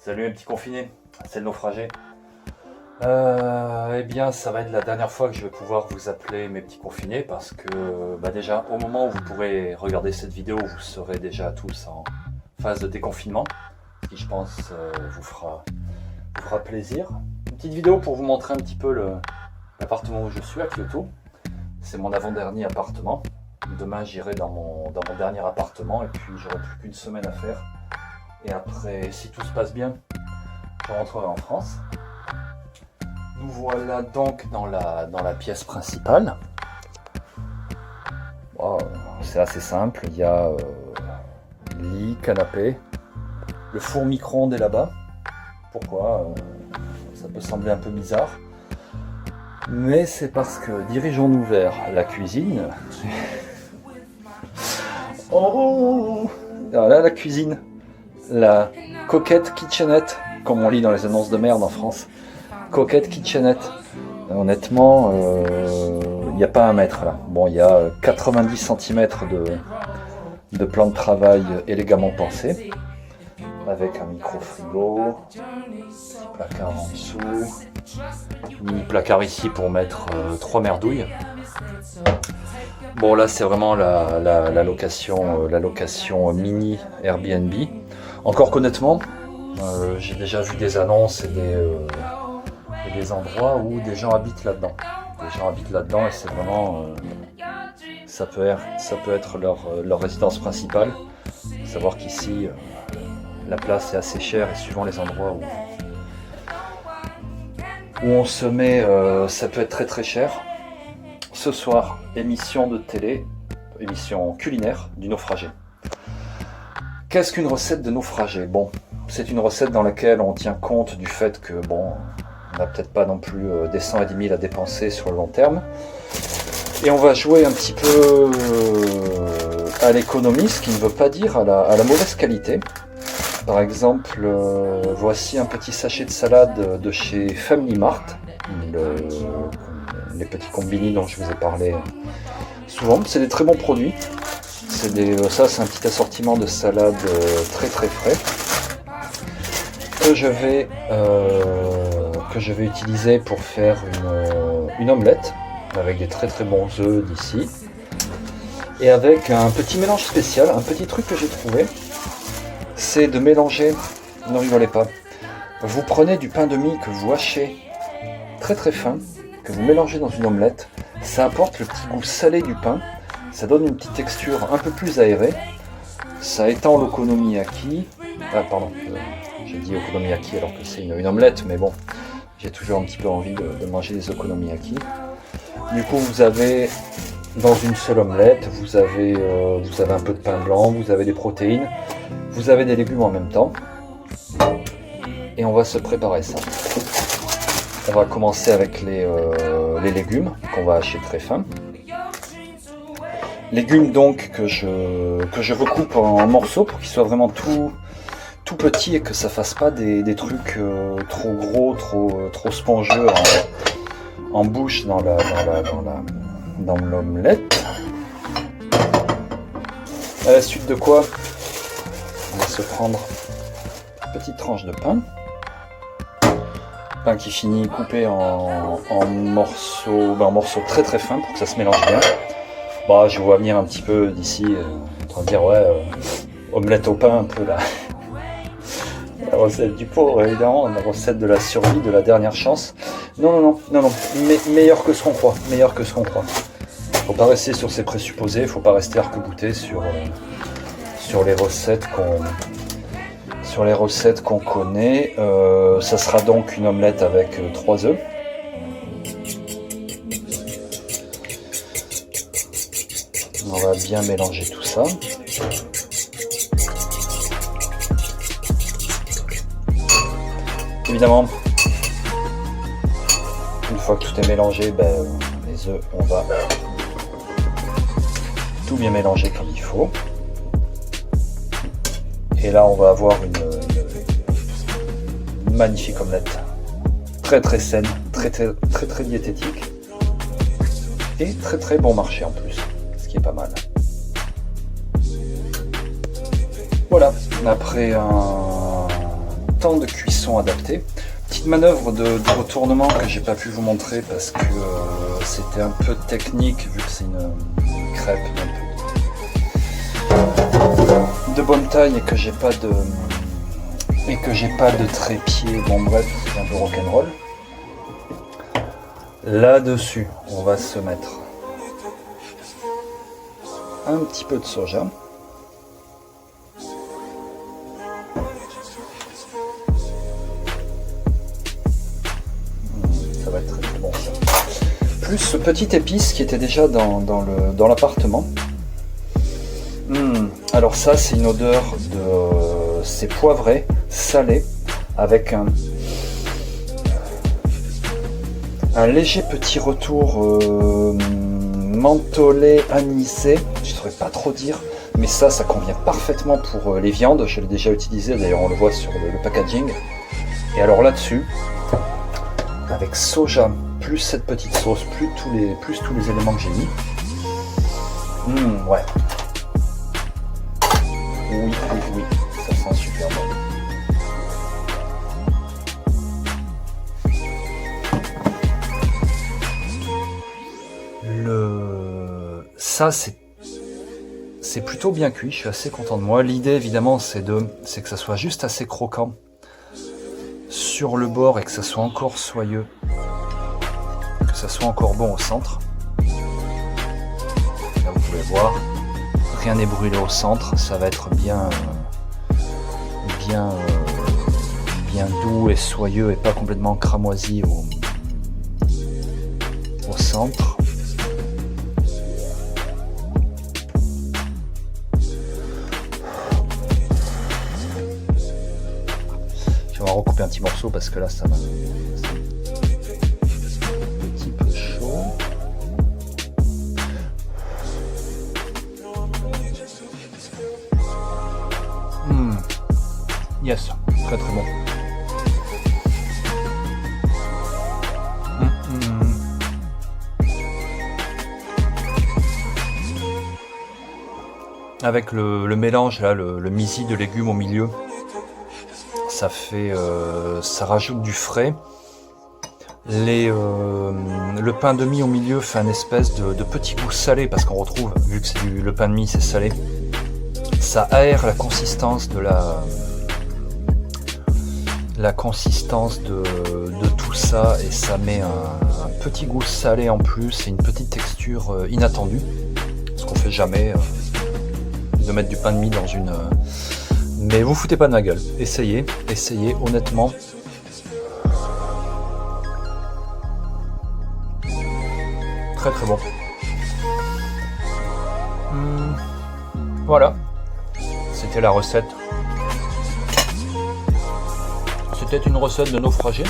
Salut mes petits confinés, c'est le naufragé. Eh bien, ça va être la dernière fois que je vais pouvoir vous appeler mes petits confinés parce que déjà, au moment où vous pourrez regarder cette vidéo, vous serez déjà tous en phase de déconfinement, ce qui je pense vous fera plaisir. Une petite vidéo pour vous montrer un petit peu l'appartement où je suis à Kyoto. C'est mon avant-dernier appartement. Demain, j'irai dans mon dernier appartement et puis j'aurai plus qu'une semaine à faire. Et après, si tout se passe bien, je rentrerai en France. Nous voilà donc dans la pièce principale. Wow, c'est assez simple. Il y a lit, canapé. Le four micro-ondes est là-bas. Pourquoi ça peut sembler un peu bizarre. Mais c'est parce que dirigeons-nous vers la cuisine. Oh, voilà la cuisine. La coquette kitchenette, comme on lit dans les annonces de merde en France. Coquette kitchenette. Honnêtement, il n'y a pas un mètre là. Bon, il y a 90 cm de plan de travail élégamment pensé. Avec un micro-frigo, petit placard en dessous, mini placard ici pour mettre 3 merdouilles. Bon, là c'est vraiment la location mini Airbnb. Encore qu'honnêtement, j'ai déjà vu des annonces et des endroits où des gens habitent là-dedans. Des gens habitent là-dedans et c'est vraiment... ça peut être leur résidence principale. Faut savoir qu'ici, la place est assez chère et suivant les endroits où on se met, ça peut être très très cher. Ce soir, émission de télé, émission culinaire du naufragé. Qu'est-ce qu'une recette de naufragé? Bon, c'est une recette dans laquelle on tient compte du fait que, bon, on n'a peut-être pas non plus des 100 et 10 000 à dépenser sur le long terme. Et on va jouer un petit peu à l'économie, ce qui ne veut pas dire à la mauvaise qualité. Par exemple, voici un petit sachet de salade de chez Family Mart, les petits combini dont je vous ai parlé souvent. C'est des très bons produits. Ça, c'est un petit assortiment de salade très très frais que je vais utiliser pour faire une omelette avec des très très bons œufs d'ici et avec un petit mélange spécial, un petit truc que j'ai trouvé. C'est de mélanger, ne rigolez pas, vous prenez du pain de mie que vous hachez très très fin, que vous mélangez dans une omelette, ça apporte le petit goût salé du pain, ça donne une petite texture un peu plus aérée, ça étend l'okonomiyaki, j'ai dit okonomiyaki alors que c'est une omelette, mais bon, j'ai toujours un petit peu envie de manger des okonomiyaki. Du coup vous avez... Dans une seule omelette, vous avez un peu de pain blanc, vous avez des protéines, vous avez des légumes en même temps. Et on va se préparer ça. On va commencer avec les légumes qu'on va hacher très fin. Légumes donc que je recoupe en morceaux pour qu'ils soient vraiment tout petits et que ça fasse pas des trucs trop gros, trop spongieux en bouche dans l'omelette. À la suite de quoi, on va se prendre une petite tranche de pain. Pain qui finit coupé en morceaux très très fins pour que ça se mélange bien. Bah, je vois venir un petit peu d'ici, en train de dire ouais, omelette au pain un peu là. La recette du pauvre, évidemment, la recette de la survie, de la dernière chance. Non, meilleur que ce qu'on croit, Faut pas rester sur ses présupposés, faut pas rester arc-bouté sur les recettes qu'on connaît. Ça sera donc une omelette avec 3 œufs. On va bien mélanger tout ça. Évidemment, une fois que tout est mélangé, les œufs, on va tout bien mélanger comme il faut. Et là, on va avoir une magnifique omelette, très très saine, très très diététique et très très bon marché en plus, ce qui est pas mal. Voilà, après temps de cuisson adapté. Petite manœuvre de retournement que j'ai pas pu vous montrer parce que c'était un peu technique vu que c'est une crêpe de bonne taille et que j'ai pas de trépied. Bon bref, c'est un peu rock'n'roll. Là-dessus, on va se mettre un petit peu de soja. Ça va être très, très bon ça. Plus ce petit épice qui était déjà dans l'appartement. Alors ça, c'est une odeur de... c'est poivré, salé, avec un léger petit retour mentholé, anisé, je ne saurais pas trop dire, mais ça convient parfaitement pour les viandes. Je l'ai déjà utilisé, d'ailleurs on le voit sur le packaging. Et alors là-dessus, avec soja, plus cette petite sauce, plus tous les éléments que j'ai mis, ouais. Oui, ça sent super bon. Ça, c'est plutôt bien cuit, je suis assez content de moi. L'idée, évidemment, c'est que ça soit juste assez croquant sur le bord et que ça soit encore soyeux, que ça soit encore bon au centre. Là, vous pouvez voir, rien n'est brûlé au centre, ça va être bien doux et soyeux et pas complètement cramoisi au centre. Je vais recouper un petit morceau parce que là ça va un petit peu chaud. Yes, très très bon. Avec le mélange là, le misi de légumes au milieu, ça fait, ça rajoute du frais. Le pain de mie au milieu fait un espèce de petit goût salé parce qu'on retrouve, vu que c'est le pain de mie, c'est salé. Ça aère la consistance de tout ça et ça met un petit goût salé en plus et une petite texture inattendue, ce qu'on fait jamais de mettre du pain de mie dans une... Mais vous foutez pas de ma gueule, essayez honnêtement. Très très bon. Voilà, c'était la recette. C'était une recette de naufragé.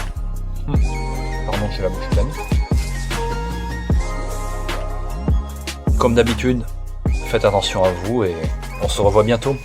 Pardon, j'ai la bouche pleine. Comme d'habitude, faites attention à vous et on se revoit bientôt.